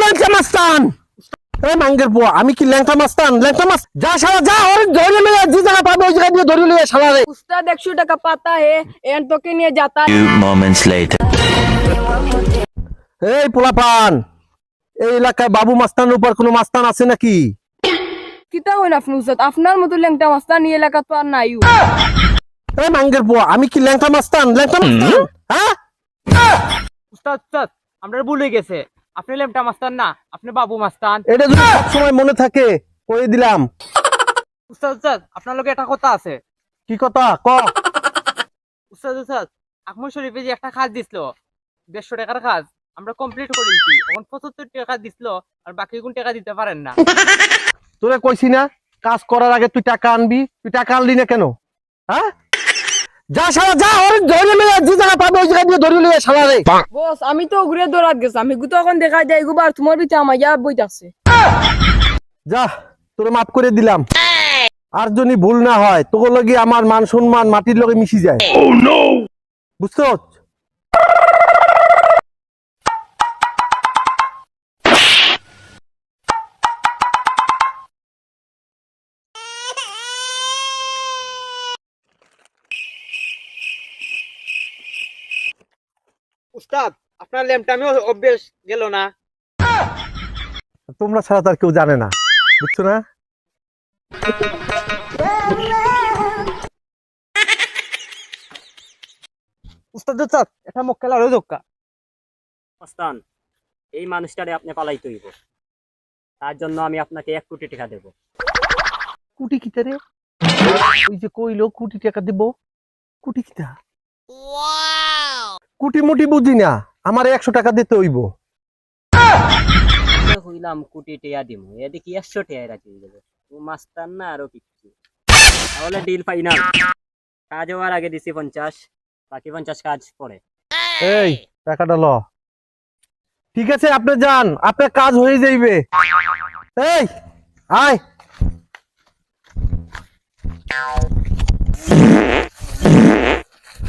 ল্যাংটা মাস্তান। এই মাঙ্গের বুয়া, আমি কি ল্যাংটা মাস্তান? ল্যাংটা মাস যা শালা যা, ওর ধরে লইয়া যে জায়গা পাবে ওই জায়গা দিয়ে ধরে লইয়া শালা রে। उस्ताद 100 টাকা পাতা है एंड तो के लिए जाता है। Few moments later. এই পোলাপান, এই এলাকায় বাবু মাস্তানের উপর কোনো মাস্তান আছে নাকি? কিতা হইন আপনি উস্তাদ, আপনার মতো ল্যাংটা মাস্তান এই এলাকা তো আর নাই। এই মাঙ্গের বুয়া, আমি কি ল্যাংটা মাস্তান? ল্যাংটা মাস্তান হ্যাঁ? উস্তাদ উস্তাদ আমরা ভুল হয়ে গেছে, আপনি লেমটা মাস্তান না, আপনি বাবু মাস্তান। এটা যদি সব সময় মনে থাকে কই দিলাম। উস্তাদ উস্তাদ আপনার লগে একটা কথা আছে। কি কথা ক? উস্তাদ উস্তাদ আকমল শরীফে যে একটা কাজ দিছিল 150 টাকার কাজ, আমরা কমপ্লিট করে দিয়েছি। এখন 75 টাকা দিছিল, আর বাকি কোন টাকা দিতে পারেন না। তোরে কইছি না কাজ করার আগে তুই টাকা আনবি, তুই টাকা আনলি না কেন? হ্যাঁ যা শালা যা, ওর ধরে লইয়া যে জায়গা পাবে ওই জায়গা দিয়ে ধরে লইয়া শালা রে। বস আমি তো ঘুরে দৌড়াত গেছি, আমি গুতো এখন দেখা যায় গুবার তোমার ভিতরে আমার ইয়া বইতে আছে। যা তোরে মাফ করে দিলাম, আর যদি ভুল না হয় তোর লগে আমার মান সম্মান মাটির লগে মিশি যায়। বুঝছো? উস্তাদ আপনার লেমটা আমি অভ্যেস গেল না। তোমরা ছাড়া তো আর কেউ জানে না, বুঝছো না? উস্তাদ উস্তাদ এটা মক্কেল আরো দক্কা। মাস্তান, এই মানুষটারে আপনি পালাইতে হইব। তার জন্য আমি আপনাকে 1 কোটি টাকা দেব। কুটি কিতা রে? ওই যে কইলো কোটি টাকা দিব, কুটি কিতা? কুটি মুটি বুঝি না, আমার 100 টাকা দিতে হইব। হইলাম কোটি টাকা দিব, এদিকে 100 টাকা রাখি দেবে। ও মাস্তান না আরো কিছু। তাহলে ডিল ফাইনাল। কাজ হওয়ার আগে দিছি 50, বাকি 50 কাজ পরে। এই টাকাটা ল। ঠিক আছে আপনি যান, আপনার কাজ হয়ে যাইবে। এই আয়।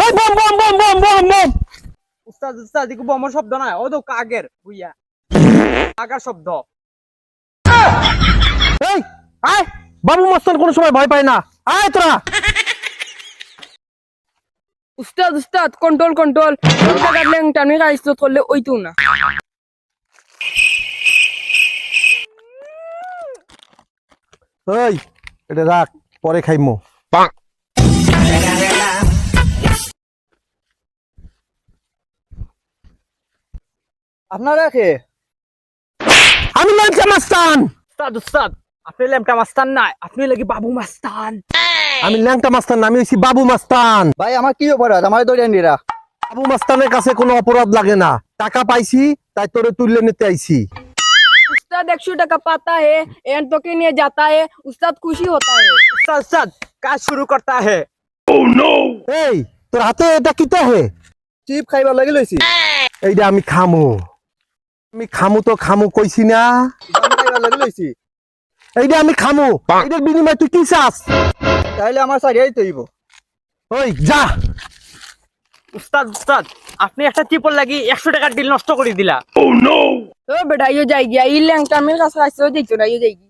এই বম বম বম বম বম বম। উস্তাদ উস্তাদ দিকে বমর শব্দ না, ও দক্কা আগের বুইয়া আগার শব্দ। এই আয়, বাবু মাস্তান কোন সময় ভয় পায় না। আয় তোরা। উস্তাদ উস্তাদ কন্ট্রোল কন্ট্রোল, টাকা ল্যাংটা আমি গাইছ করলে ওইতো না। এই এটা রাখ, পরে খাইমু। আপনারা কে? আমি ল্যাংটা মাস্তান। উস্তাদ উস্তাদ আপনি লেমটা মাস্তান না, আপনি লাগি বাবু মাস্তান। আমি ল্যাংটা মাস্তান না, আমি হইছি বাবু মাস্তান। ভাই আমার কি অপরাধ? আমার দৌড়ান দিরা। বাবু মাস্তানের কাছে কোনো অপরাধ লাগে না, টাকা পাইছি তাই তোরে তুলে নিতে আইছি। उस्ताद 100 টাকা পাতা है एंड तो के लिए जाता है, उस्ताद खुशी होता है। उस्ताद उस्ताद काज शुरू करता है। এই তোর হাতে এটা কিতা হে? চিপ খাইবার লাগি লইছি। এইটা আমি খামু, আমি খামু তো খামু কইছি না। দাম খাইবার লাগি লইছি। এইটা আমি খামু, এইটার বিনিময়ে তুই কি চাস? তাইলে আমার সারিয়াই তৈব। ওই যা। উস্তাদ উস্তাদ আপনি একটা চিপল লাগি 100 টাকার ডিল নষ্ট করে দিলা। ओ बेटा यो जाएगी, ई ল্যাংটা আমি কাছে আসছে যাইতো না, यो जाएगी।